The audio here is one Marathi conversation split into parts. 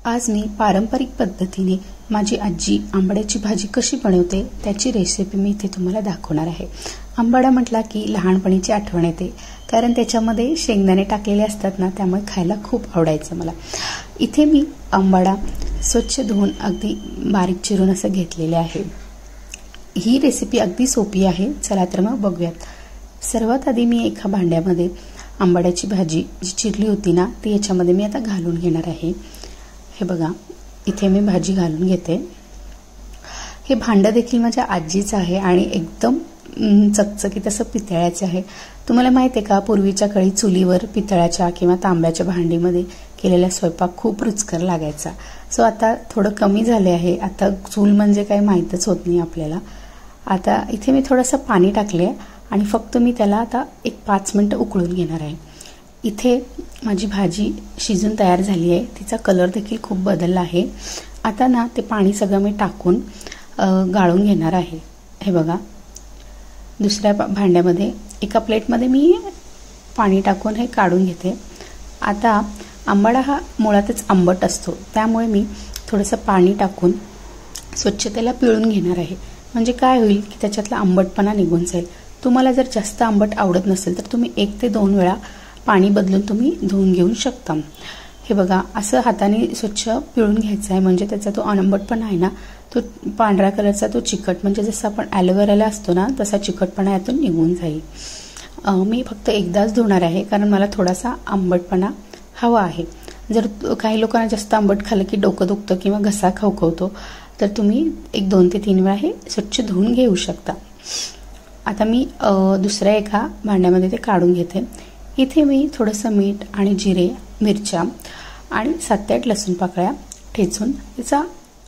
आज मी पारंपरिक पद्धतीने माझी आजी आंबाड्याची भाजी कशी बनवते त्याची रेसिपी मी इथे तुम्हाला दाखवणार आहे। आंबाडा म्हटला की लहानपणीची आठवण येते, कारण त्याच्यामध्ये शेंगदाणे टाकलेले असतात ना, त्यामुळे खायला खूप आवडायचं मला। इथे मी आंबाडा स्वच्छ धुवून अगदी बारीक चिरून असं घेतलेले आहे। ही रेसिपी अगदी सोपी आहे, चला तर मग बघूयात। सर्वात आधी मी एका भांड्यामध्ये आंबाड्याची भाजी जी चिरली होती ना, ती याच्यामध्ये मी आता घालून घेणार आहे। हे बघा, इथे मी भाजी घालून घेते। हे भांडं देखील माझ्या आजीचं आहे आणि एकदम चकचकीत असं पितळ्याचे आहे। तुम्हाला माहिती आहे का, पूर्वीच्या काळी चुलीवर पितळ्याच्या किंवा तांब्याच्या भांडीमध्ये केलेला स्वयंपाक खूप रुचकर लागायचा। सो आता थोडं कमी झाले आहे, आता चूल म्हणजे काय माहीतच होत नाही आपल्याला। आता इथे मी थोडंसं पाणी टाकले आणि फक्त मी त्याला आता एक 5 मिनिटं उकळून घेणार आहे। इथे माझी भाजी शिजून तयार झाली आहे, तिचा कलर देखील खूप बदलला आहे। आता ना ते पाणी सगळं मी टाकून गाळून घेणार आहे। हे बघा, दुसऱ्या भांड्यामध्ये एका प्लेटमध्ये मी पाणी टाकून हे काढून घेते। आता आंबाडा हा मुळातच आंबट असतो, त्यामुळे मी थोडंसं पाणी टाकून स्वच्छ त्याला पिळून घेणार आहे। म्हणजे काय होईल की त्याच्यातला आंबटपणा निघून जाईल। तुम्हाला जर जास्त आंबट आवडत नसेल तर तुम्ही 1 ते 2 वेळा पाणी बदलून तुम्ही धुवून घेऊ शकता। हे बघा, असं हाताने स्वच्छ पिळून घ्यायचं आहे, म्हणजे त्याचा तो आंबटपणा आहे ना, तो पांढऱ्या कलरचा तो चिकट, म्हणजे जसं आपण ॲलोवेराला असतो ना तसा चिकटपणा यातून निघून जाईल। मी फक्त एकदाच धुणार आहे, कारण मला थोडासा आंबटपणा हवा आहे। जर काही लोकांना जास्त आंबट खाल्लं की डोकं दुखतं किंवा घसा खवखवतो, तर तुम्ही 1, 2 ते 3 वेळा हे स्वच्छ धुवून घेऊ शकता। आता मी दुसऱ्या एका भांड्यामध्ये ते काढून घेते। इथे मी थोडंसं मीठ आणि जिरे, मिरच्या आणि 7 ते 8 लसूण पाकळ्या ठेचून त्याचा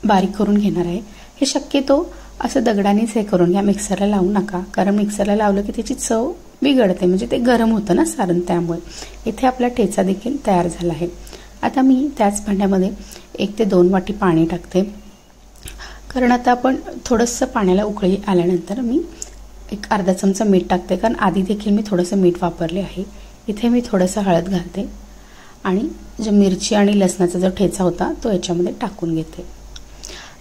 बारीक करून घेणार आहे। हे शक्यतो असं दगडानेच हे करून घ्या, मिक्सरला लावू नका, कारण मिक्सरला लावलं की त्याची चव बिघडते, म्हणजे ते गरम होतं ना सारण, त्यामुळे। इथे आपला ठेचा देखील तयार झाला आहे। आता मी त्याच भांड्यामध्ये 1 ते 2 वाटी पाणी टाकते, कारण आता आपण थोडंसं पाण्याला उकळी आल्यानंतर मी एक अर्धा चमचा मीठ टाकते, कारण आधी देखील मी थोडंसं मीठ वापरले आहे। इथे मी थोडंसं हळद घालते आणि जो मिरची आणि लसणाचा जो ठेचा होता तो याच्यामध्ये टाकून घेते।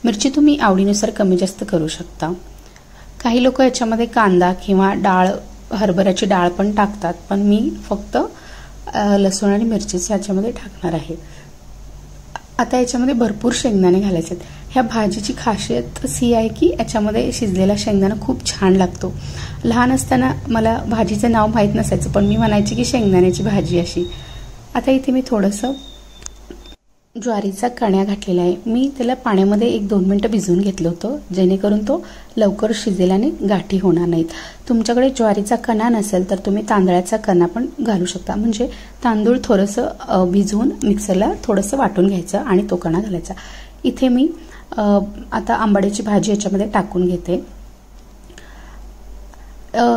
मिरची तुम्ही आवडीनुसार कमी जास्त करू शकता। काही लोक याच्यामध्ये कांदा किंवा डाळ, हरभऱ्याची डाळ पण टाकतात, पण मी फक्त लसूण आणि मिरचीच याच्यामध्ये टाकणार आहे। आता याच्यामध्ये भरपूर शेंगदाणे घालायचे आहेत। ह्या भाजीची खासियतच ही आहे की याच्यामध्ये शिजलेला शेंगदाणा खूप छान लागतो। लहान असताना मला भाजीचं नाव माहीत नसायचं, पण मी म्हणायची की शेंगदाण्याची भाजी अशी। आता इथे मी थोडंसं ज्वारीचा कण्या घातलेला आहे। मी त्याला पाण्यामध्ये 1-2 मिनिटं भिजवून घेतलं होतं, जेणेकरून तो लवकर शिजेल आणि गाठी होणार नाहीत। तुमच्याकडे ज्वारीचा कणा नसेल तर तुम्ही तांदळाचा कणा पण घालू शकता, म्हणजे तांदूळ थोडंसं भिजवून मिक्सरला थोडंसं वाटून घ्यायचं आणि तो कणा घालायचा। इथे मी आता आंबाड्याची भाजी याच्यामध्ये टाकून घेते।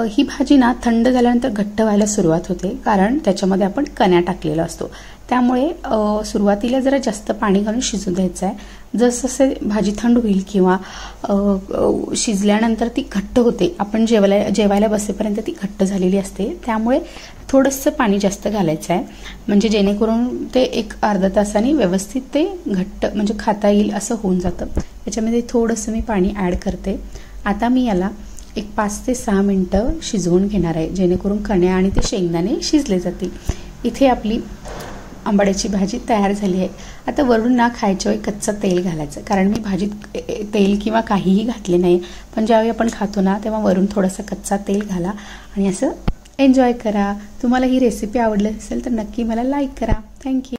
ही भाजी ना थंड झाल्यानंतर घट्ट व्हायला सुरुवात होते, कारण त्याच्यामध्ये आपण कण्या टाकलेला असतो, त्यामुळे सुरुवातीला जरा जास्त पाणी घालून शिजू द्यायचं आहे। जसं भाजी थंड होईल किंवा शिजल्यानंतर ती घट्ट होते, आपण जेवायला बसेपर्यंत ती घट्ट झालेली असते, त्यामुळे थोडंसं पाणी जास्त घालायचं आहे, म्हणजे जेणेकरून ते 1 अर्धा तासाने व्यवस्थित ते घट्ट म्हणजे खाता येईल असं होऊन जातं। याच्यामध्ये थोडंसं मी पाणी ॲड करते। आता मी याला एक 5 ते 6 मिनिटं शिजवून घेणार आहे, जेणेकरून कण्या आणि ते शेंगदाणे शिजले जातील। इथे आपली आंबाड्याची भाजी तयार झाली आहे। आता वरून ना खायच्या वेळी कच्चं तेल घालायचं, कारण मी भाजीत तेल किंवा काहीही घातले नाही, पण ज्यावेळी आपण खातो ना तेव्हा वरून थोडंसं कच्चा तेल घाला आणि असं एन्जॉय करा। तुम्हाला ही रेसिपी आवडली असेल तर नक्की मला लाईक करा। थँक्यू।